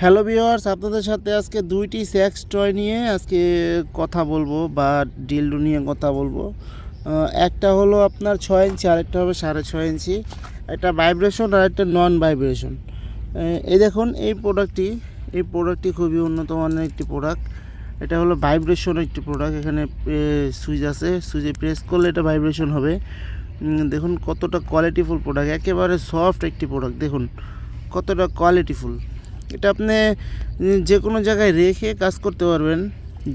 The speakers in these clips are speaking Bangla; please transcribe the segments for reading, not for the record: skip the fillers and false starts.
হ্যালো ভিউয়ার্স, আপনাদের সাথে আজকে দুইটি সেক্স টয় নিয়ে আজকে কথা বলবো বা ডিলডো নিয়ে কথা বলবো। একটা হলো আপনার 6 ইঞ্চি, আরেকটা হবে 6.5 ইঞ্চি। একটা ভাইব্রেশন আর একটা নন ভাইব্রেশন। এই দেখুন এই প্রোডাক্টটি খুবই উন্নত মানের একটি প্রোডাক্ট। এটা হলো ভাইব্রেশন একটি প্রোডাক্ট। এখানে সুইচ আছে, সুইচে প্রেস করলে এটা ভাইব্রেশন হবে। দেখুন কতটা কোয়ালিটিফুল প্রোডাক্ট, একেবারে সফট একটি প্রোডাক্ট। দেখুন কতটা কোয়ালিটিফুল। এটা আপনি যে কোনো জায়গায় রেখে কাজ করতে পারবেন,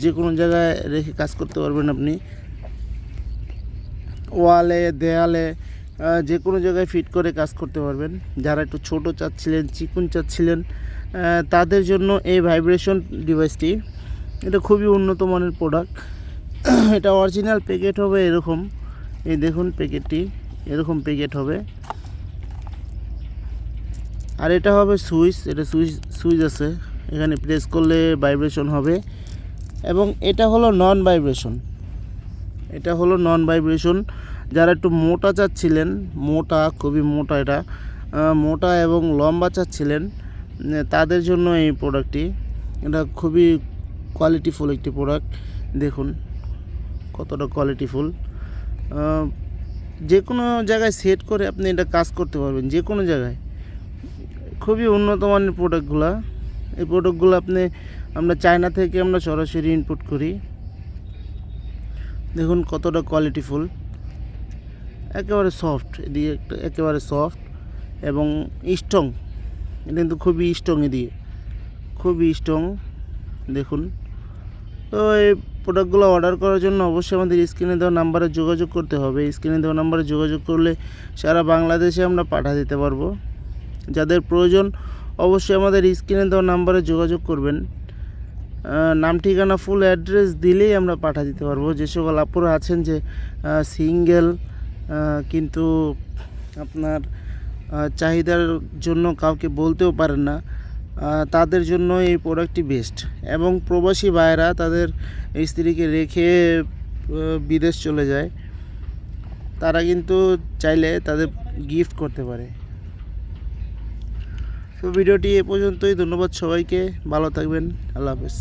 যে কোনো জায়গায় রেখে কাজ করতে পারবেন আপনি। ওয়ালে, দেয়ালে, যে কোনো জায়গায় ফিট করে কাজ করতে পারবেন। যারা একটু ছোট চাচ্ছিলেন, চিকন চাচ্ছিলেন, তাদের জন্য এই ভাইব্রেশন ডিভাইসটি। এটা খুবই উন্নত মানের প্রোডাক্ট। এটা অরিজিনাল প্যাকেট হবে এরকম। এই দেখুন প্যাকেটটি এরকম প্যাকেট হবে। আর এটা হবে সুইচ। এটা সুইচ আছে, এখানে প্রেস করলে ভাইব্রেশন হবে। এবং এটা হলো নন ভাইব্রেশন। এটা হলো নন ভাইব্রেশন। যারা একটু মোটা চাচ্ছিলেন, মোটা, খুবই মোটা, এটা মোটা এবং লম্বা চাচ্ছিলেন, তাদের জন্য এই প্রোডাক্টটি। এটা খুবই কোয়ালিটিফুল একটি প্রোডাক্ট। দেখুন কতটা কোয়ালিটিফুল। যে কোনো জায়গায় সেট করে আপনি এটা কাজ করতে পারবেন, যে কোনো জায়গায়। খুবই উন্নত মানের প্রোডাক্টগুলো। এই প্রোডাক্টগুলো আমরা চায়না থেকে আমরা সরাসরি ইনপুট করি। দেখুন কতটা কোয়ালিটিফুল, একেবারে সফট, এদিকে একেবারে সফট এবং স্ট্রং। এটা কিন্তু খুবই স্ট্রং, এদিকে খুবই স্ট্রং। দেখুন, তো এই প্রোডাক্টগুলো অর্ডার করার জন্য অবশ্যই আমাদের স্ক্রিনে দেওয়া নাম্বারে যোগাযোগ করতে হবে। স্ক্রিনে দেওয়া নাম্বারে যোগাযোগ করলে সারা বাংলাদেশে আমরা পাঠিয়ে দিতে পারবো। যাদের প্রয়োজন অবশ্যই আমাদের স্ক্রিনে দেওয়া নাম্বারে যোগাযোগ করবেন। নাম, ঠিকানা, ফুল অ্যাড্রেস দিলেই আমরা পাঠিয়ে দিতে পারবো। যে সকল আপুরা আছেন যে সিঙ্গেল, কিন্তু আপনার চাহিদার জন্য কাউকে বলতেও পারেন না, তাদের জন্য এই প্রোডাক্টটি বেস্ট। এবং প্রবাসী ভাইয়েরা তাদের স্ত্রীকে রেখে বিদেশ চলে যায়, তারা কিন্তু চাইলে তাদের গিফট করতে পারে। তো ভিডিওটি এ পর্যন্তই। ধন্যবাদ সবাইকে, ভালো থাকবেন, আল্লাহ হাফেজ।